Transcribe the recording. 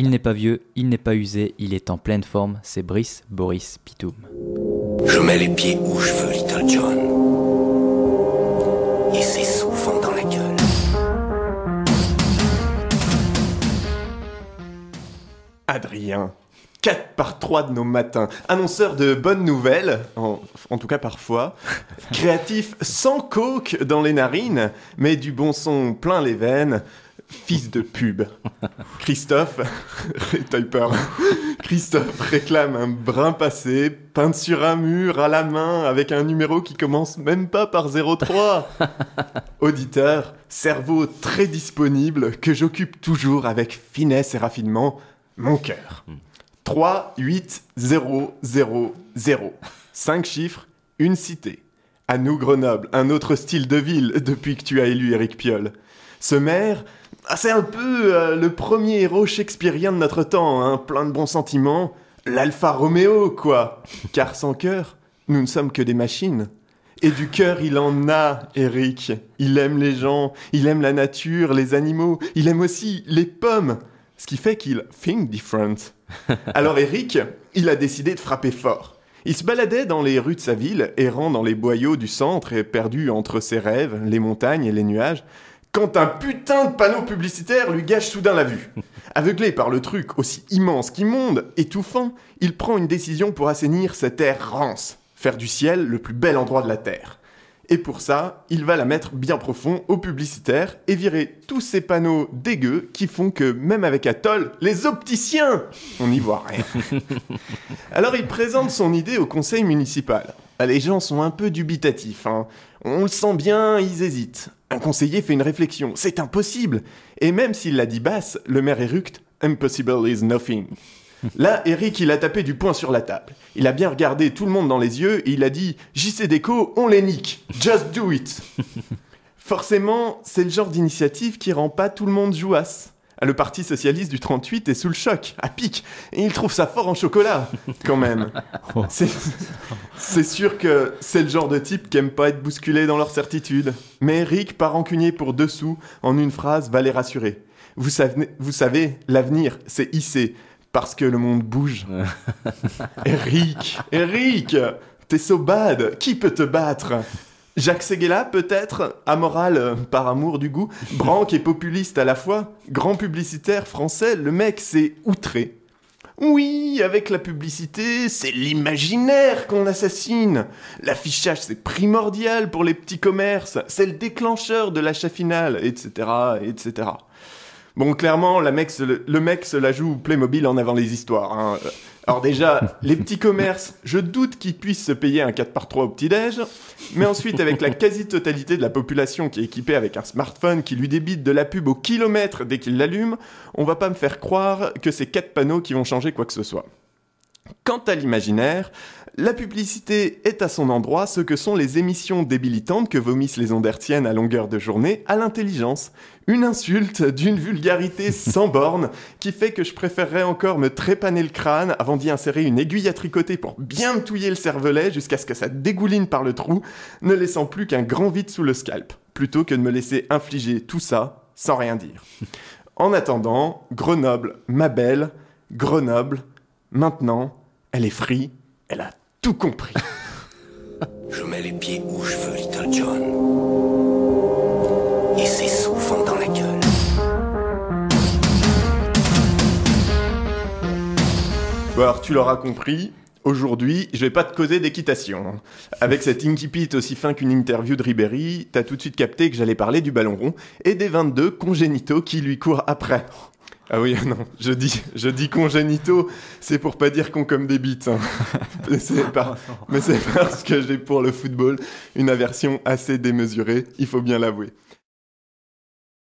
Il n'est pas vieux, il n'est pas usé, il est en pleine forme, c'est Brice Boris Pitoum. Je mets les pieds où je veux, Little John. Et c'est souvent dans la gueule. Adrien, 4 par 3 de nos matins, annonceur de bonnes nouvelles, en tout cas parfois, créatif sans coke dans les narines, mais du bon son plein les veines, fils de pub. Christophe réclame un brin passé, peint sur un mur à la main avec un numéro qui commence même pas par 03. Auditeur, cerveau très disponible que j'occupe toujours avec finesse et raffinement, mon cœur. 3, 8, 0, 0, 0. 5 chiffres, une cité. À nous Grenoble, un autre style de ville depuis que tu as élu Éric Piolle. Ce maire, c'est un peu le premier héros shakespearien de notre temps, hein, plein de bons sentiments. L'Alfa Romeo, quoi. Car sans cœur, nous ne sommes que des machines. Et du cœur, il en a, Éric. Il aime les gens, il aime la nature, les animaux, il aime aussi les pommes. Ce qui fait qu'il think different. Alors Éric, il a décidé de frapper fort. Il se baladait dans les rues de sa ville, errant dans les boyaux du centre et perdu entre ses rêves, les montagnes et les nuages, quand un putain de panneau publicitaire lui gâche soudain la vue. Aveuglé par le truc aussi immense qu'immonde, étouffant, il prend une décision pour assainir cette air rance, faire du ciel le plus bel endroit de la terre. Et pour ça, il va la mettre bien profond au publicitaire et virer tous ces panneaux dégueux qui font que, même avec Atoll, les opticiens, on n'y voit rien. Alors il présente son idée au conseil municipal. Les gens sont un peu dubitatifs, hein. On le sent bien, ils hésitent. Un conseiller fait une réflexion, c'est impossible. Et même s'il l'a dit basse, le maire éructe « Impossible is nothing ». Là, Éric, il a tapé du poing sur la table. Il a bien regardé tout le monde dans les yeux et il a dit « JC Déco, on les nique. Just do it !» Forcément, c'est le genre d'initiative qui rend pas tout le monde jouasse. Le parti socialiste du 38 est sous le choc, à pic, et il trouve ça fort en chocolat, quand même. C'est sûr que c'est le genre de type qui aime pas être bousculé dans leur certitude. Mais Éric, pas rancunier pour dessous, en une phrase, va les rassurer. Vous savez, l'avenir, c'est ici. Parce que le monde bouge. Eric, t'es so bad. Qui peut te battre? Jacques Séguéla, peut-être, amoral par amour du goût, branque et populiste à la fois, grand publicitaire français, le mec s'est outré. Oui, avec la publicité, c'est l'imaginaire qu'on assassine. L'affichage, c'est primordial pour les petits commerces, c'est le déclencheur de l'achat final, etc., etc. Bon, clairement, le mec se la joue Playmobil en avant les histoires. Hein. Alors déjà, les petits commerces, je doute qu'ils puissent se payer un 4 par 3 au petit-déj. Mais ensuite, avec la quasi-totalité de la population qui est équipée avec un smartphone qui lui débite de la pub au kilomètre dès qu'il l'allume, on va pas me faire croire que c'est 4 panneaux qui vont changer quoi que ce soit. Quant à l'imaginaire, la publicité est à son endroit ce que sont les émissions débilitantes que vomissent les ondes hertziennes à longueur de journée à l'intelligence. Une insulte d'une vulgarité sans borne qui fait que je préférerais encore me trépaner le crâne avant d'y insérer une aiguille à tricoter pour bien me touiller le cervelet jusqu'à ce que ça dégouline par le trou, ne laissant plus qu'un grand vide sous le scalp, plutôt que de me laisser infliger tout ça sans rien dire. En attendant, Grenoble, ma belle, Grenoble, maintenant, elle est free, elle a tout compris. Je mets les pieds où je veux, Little John. Et c'est souvent dans la gueule. Bon alors tu l'auras compris, aujourd'hui je vais pas te causer d'équitation. Avec cet incipit aussi fin qu'une interview de Ribéry, t'as tout de suite capté que j'allais parler du ballon rond et des 22 congénitaux qui lui courent après. Ah oui, non, je dis congénitaux, c'est pour pas dire con comme des bites. Hein. Mais c'est parce que j'ai pour le football une aversion assez démesurée, il faut bien l'avouer.